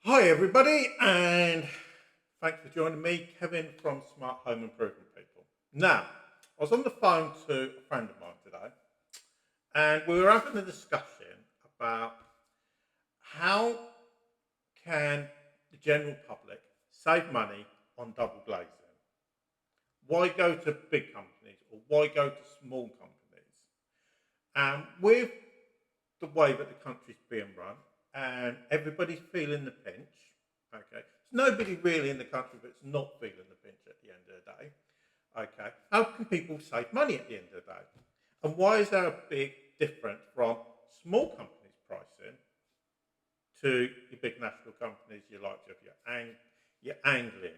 Hi everybody, and thanks for joining me, Kevin from Smart Home Improvement People. Now, I was on the phone to a friend of mine today, and we were having a discussion about how can the general public save money on double glazing. Why go to big companies or why go to small companies? With the way that the country's being run and everybody's feeling the pinch, okay, there's nobody really in the country that's not feeling the pinch at the end of the day, okay, how can people save money at the end of the day? And why is there a big difference from small companies pricing to your big national companies, your likes of your Anglians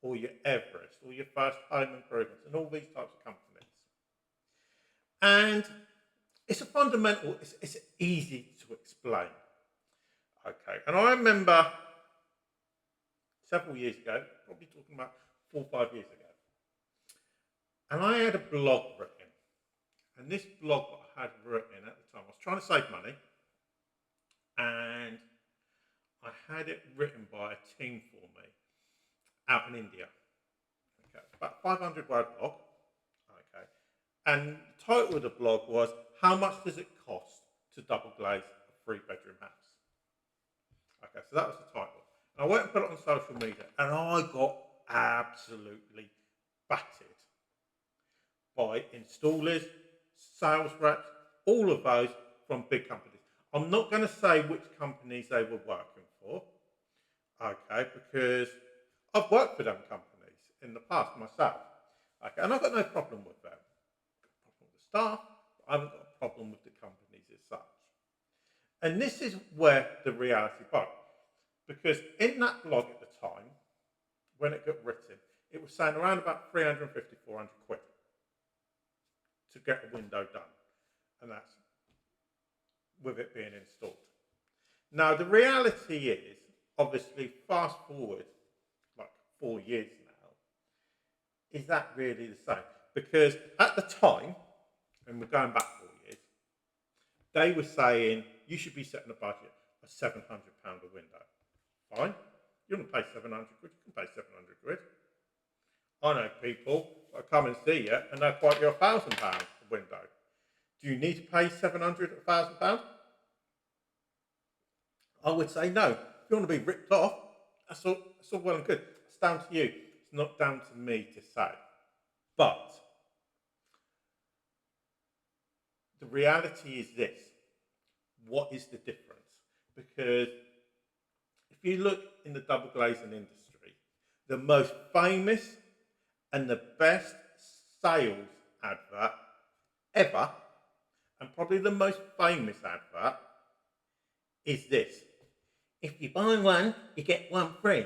or your Everest or your First Home Improvements and all these types of companies? And it's a fundamental, it's easy to explain. Okay, and I remember several years ago, probably talking about 4 or 5 years ago, and I had a blog written. And this blog that I had written at the time, I was trying to save money, and I had it written by a team for me out in India. Okay, it's about 500 word blog. Okay, and the title of the blog was "How much does it cost to double glaze a 3 bedroom house?" Okay, so that was the title. And I went and put it on social media, and I got absolutely battered by installers, sales reps, all of those from big companies. I'm not going to say which companies they were working for, okay, because I've worked for them companies in the past myself, okay, and I've got no problem with them. I've got a problem with the staff, but I haven't got a problem with the companies as such. And this is where the reality part, because in that blog at the time, when it got written, it was saying around about 350, 400 quid to get a window done. And that's with it being installed. Now, the reality is, obviously, fast forward like 4 years now, is that really the same? Because at the time, and we're going back 4 years, they were saying you should be setting a budget of £700 a window. Fine. You want to pay 700 quid, you can pay 700 quid. I know people that come and see you and they'll quote you £1,000 a window. Do you need to pay 700 £1,000? I would say no. If you want to be ripped off, that's all well and good. It's down to you. It's not down to me to say. But the reality is this. What is the difference? Because if you look in the double glazing industry, the most famous and the best sales advert ever, and probably the most famous advert, is this. If you buy one, you get one free.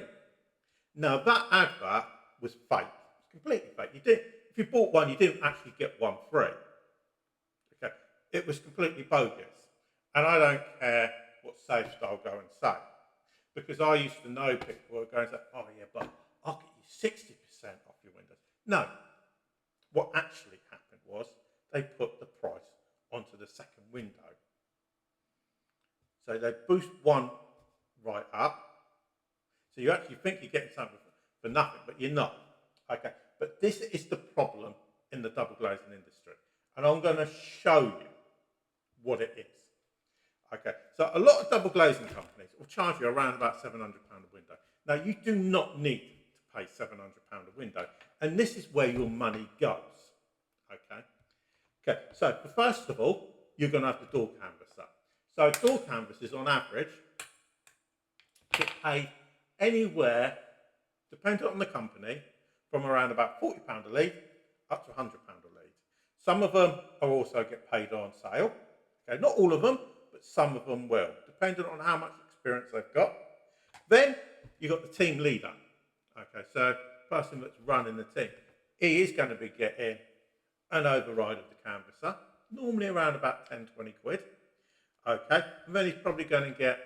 Now that advert was fake. It's completely fake. If you bought one, you didn't actually get one free. Okay, it was completely bogus. And I don't care what sales style go and say, because I used to know people who were going to say, "Oh yeah, but I'll get you 60% off your windows." No, what actually happened was they put the price onto the second window. So they boost one right up. So you actually think you're getting something for nothing, but you're not. Okay, but this is the problem in the double glazing industry. And I'm going to show you what it is. Okay, so a lot of double glazing companies will charge you around about £700 a window. Now, you do not need to pay £700 a window, and this is where your money goes. Okay, okay. So first of all, you're going to have the door canvas up. So door canvases, on average, get paid anywhere, depending on the company, from around about £40 a lead up to £100 a lead. Some of them are also get paid on sale. Okay, not all of them, but some of them will, depending on how much experience they've got. Then you've got the team leader. Okay, so the person that's running the team, he is going to be getting an override of the canvasser, normally around about 10-20 quid. Okay, and then he's probably going to get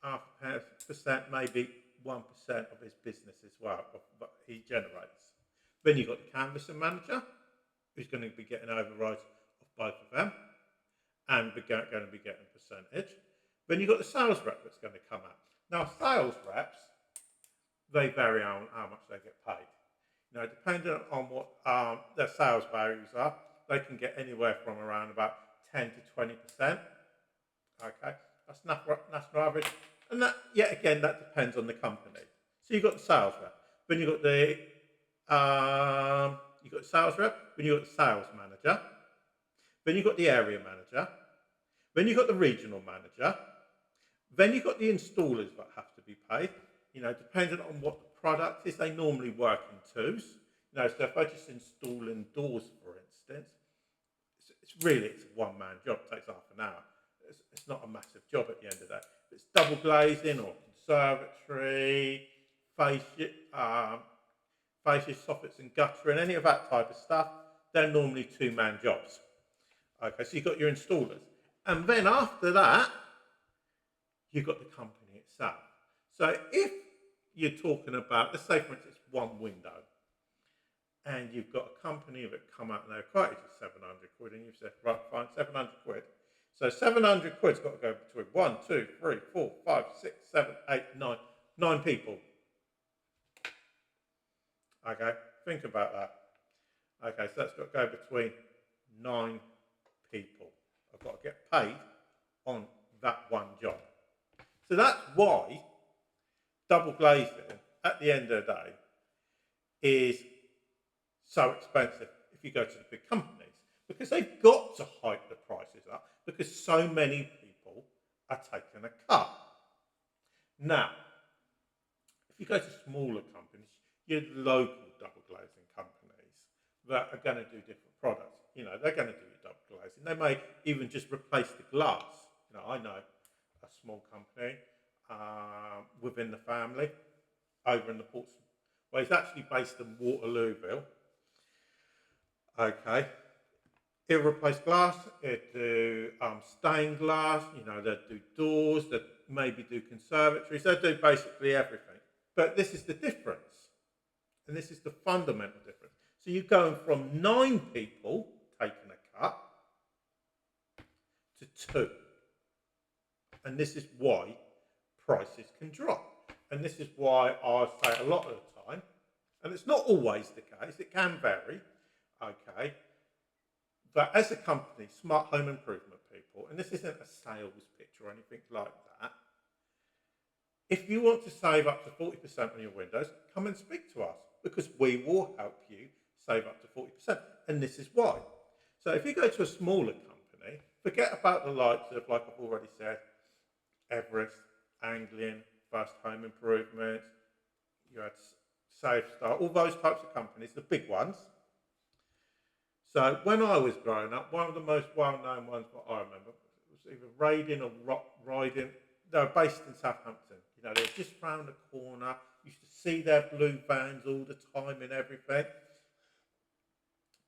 0.5%, maybe 1% of his business as well, of what he generates. Then you've got the canvasser manager, who's going to be getting overrides of both of them, and going to be getting a percentage. Then you've got the sales rep that's going to come out. Now, sales reps, they vary on how much they get paid. Depending on what their sales values are, they can get anywhere from around about 10 to 20%. Okay, that's national average, and that yet again that depends on the company. So you've got the sales rep, then you've got the sales rep, then you've got the sales manager, then you've got the area manager, then you've got the regional manager, then you've got the installers that have to be paid. Depending on what the product is, they normally work in twos. So if I just installing doors, for instance, it's a one-man job. It takes half an hour. It's not a massive job at the end of the day. If it's double glazing or conservatory, fascia, soffits and guttering, any of that type of stuff, they're normally two-man jobs. Okay, so you've got your installers. And then after that, you've got the company itself. So if you're talking about, let's say for instance, one window, and you've got a company that come out and they're quoted you 700 quid, and you've said, right, fine, 700 quid. So 700 quid's got to go between 1, 2, 3, 4, 5, 6, 7, 8, 9 people. Okay, think about that. Okay, so that's got to go between 9 people. I've got to get paid on that one job. So that's why double glazing, at the end of the day, is so expensive if you go to the big companies, because they've got to hike the prices up because so many people are taking a cut. Now, if you go to smaller companies, your local double glazing companies that are going to do different products, they're going to do your double glazing. They may even just replace the glass. I know a small company within the family over in the Portsmouth. Well, it's actually based in Waterlooville. Okay, it'll replace glass. It'll do stained glass. They'll do doors. They'll maybe do conservatories. They'll do basically everything. But this is the difference, and this is the fundamental difference. So you're going from 9 people taking a cut to 2, and this is why prices can drop. And this is why I say a lot of the time, and it's not always the case, it can vary, okay, but as a company, smart home improvement people, and this isn't a sales pitch or anything like that, if you want to save up to 40% on your windows, come and speak to us, because we will help you save up to 40%, and this is why. So if you go to a smaller company, forget about the likes of, like I've already said, Everest, Anglian, First Home Improvement, you had Safe Start, all those types of companies, the big ones. So when I was growing up, one of the most well-known ones that I remember was either Raiding or Riding. They were based in Southampton. They were just round the corner. You used to see their blue vans all the time and everything.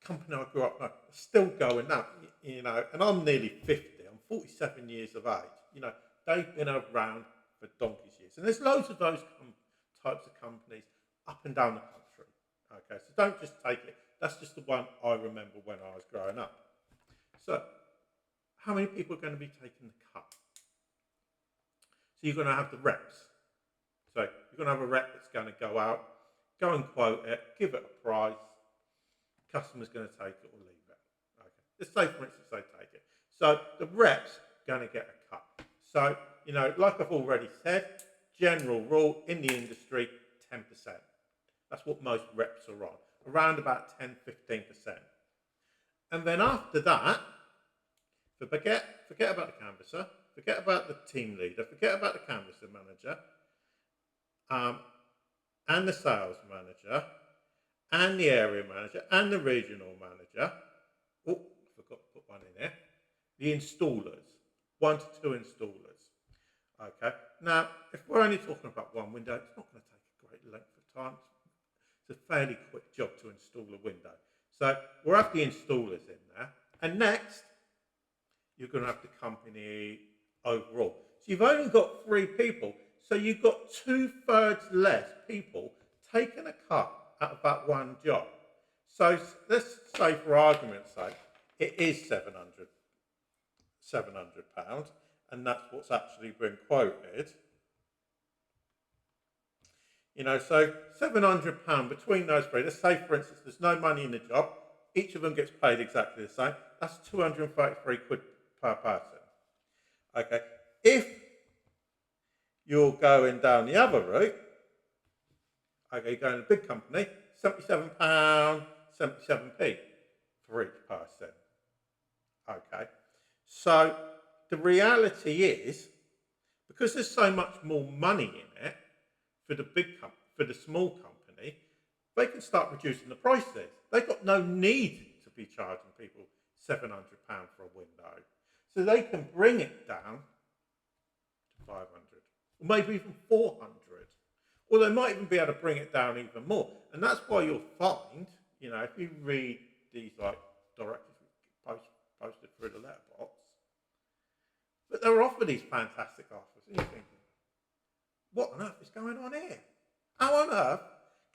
Company I grew up with, still going now, and I'm nearly 50. I'm 47 years of age. They've been around for donkey's years. And there's loads of those types of companies up and down the country. Okay, so don't just take it. That's just the one I remember when I was growing up. So, how many people are going to be taking the cut? So you're going to have the reps. So you're going to have a rep that's going to go out, go and quote it, give it a price. Customer's going to take it or leave it. Okay. Let's say, for instance, they take it. So the rep's going to get a cut. So, like I've already said, general rule in the industry, 10%. That's what most reps are on, around about 10, 15%. And then after that, forget about the canvasser, forget about the team leader, forget about the canvasser manager, and the sales manager, and the area manager, and the regional manager. Oh, I forgot to put one in there. The installers, 1 to 2 installers. Okay. Now, if we're only talking about one window, it's not going to take a great length of time. It's a fairly quick job to install a window. So we'll have the installers in there. And next, you're going to have the company overall. So you've only got 3 people. So you've got 2/3 less people taking a cut out of that one job. So let's say, for argument's sake, it is £700, and that's what's actually been quoted. So £700 between those three. Let's say, for instance, there's no money in the job. Each of them gets paid exactly the same. That's 233 quid per person. Okay. If you're going down the other route, okay, you're going to a big company, £77, 77p for each person. Okay. So the reality is, because there's so much more money in it for the small company, they can start reducing the prices. They've got no need to be charging people £700 for a window. So they can bring it down to 500, or maybe even 400. Or they might even be able to bring it down even more. And that's why you'll find, if you read these directives posted through the letterbox, but they're offered these fantastic offers. And you're thinking, what on earth is going on here? How on earth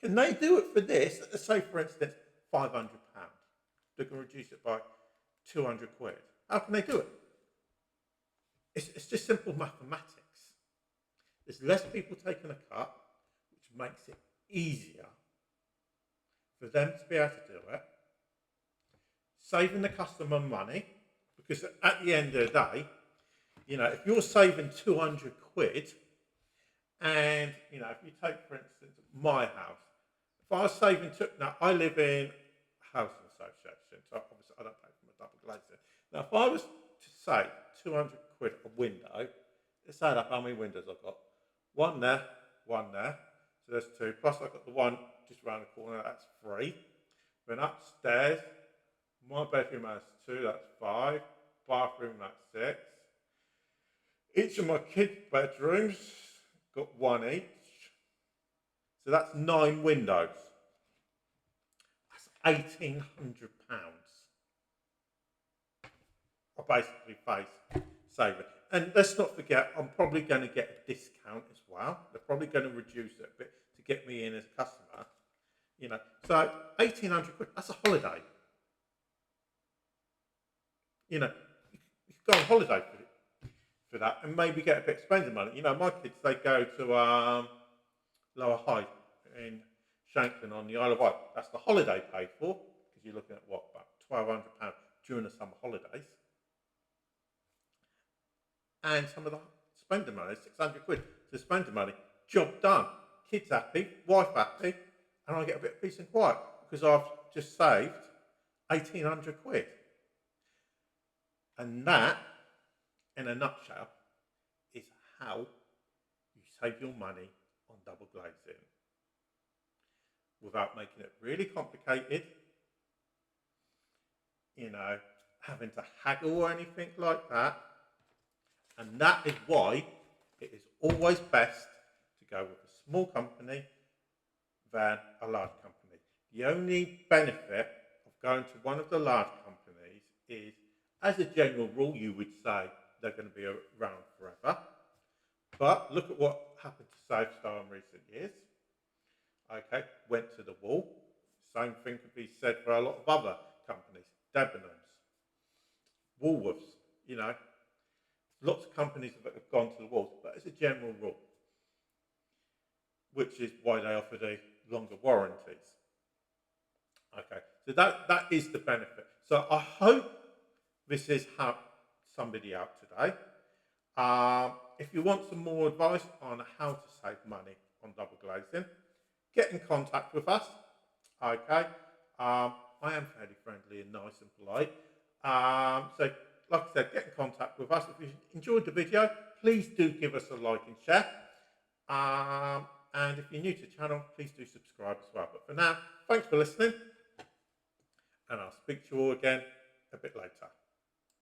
can they do it for this? Let's say, for instance, £500. They can reduce it by 200 quid. How can they do it? It's just simple mathematics. There's less people taking a cut, which makes it easier for them to be able to do it, saving the customer money, because at the end of the day, if you're saving 200 quid, and, if you take, for instance, my house, if I was saving, now I live in a housing association, so obviously I don't pay for my double glazing. Now, if I was to save 200 quid a window, let's add up how many windows I've got. One there, so there's two, plus I've got the one just around the corner, that's 3. Then upstairs, my bedroom has 2, that's 5, bathroom, that's 6. Each of my kids' bedrooms got 1 each. So that's 9 windows. That's £1,800. I basically face saving. And let's not forget, I'm probably going to get a discount as well. They're probably going to reduce it a bit to get me in as a customer. So £1,800 quid, that's a holiday. You could go on holiday for that and maybe get a bit of spending money. My kids, they go to Lower Hyde in Shanklin on the Isle of Wight. That's the holiday paid for, because you're looking at about £1,200 during the summer holidays. And some of the spending money, 600 quid to spending money. Job done. Kids happy, wife happy, and I get a bit of peace and quiet because I've just saved 1,800 quid. And that, in a nutshell, is how you save your money on double glazing without making it really complicated, having to haggle or anything like that. And that is why it is always best to go with a small company than a large company. The only benefit of going to one of the large companies is, as a general rule, you would say they're going to be around forever. But look at what happened to Safestar in recent years. Okay, went to the wall. Same thing could be said for a lot of other companies. Debenhams, Woolworths, lots of companies have gone to the walls, but as a general rule, which is why they offer the longer warranties. Okay, so that is the benefit. So I hope this has helped somebody out today. If you want some more advice on how to save money on double glazing, get in contact with us. Okay, I am fairly friendly and nice and polite. So, like I said, get in contact with us. If you enjoyed the video, please do give us a like and share. And if you're new to the channel, please do subscribe as well. But for now, thanks for listening, and I'll speak to you all again a bit later.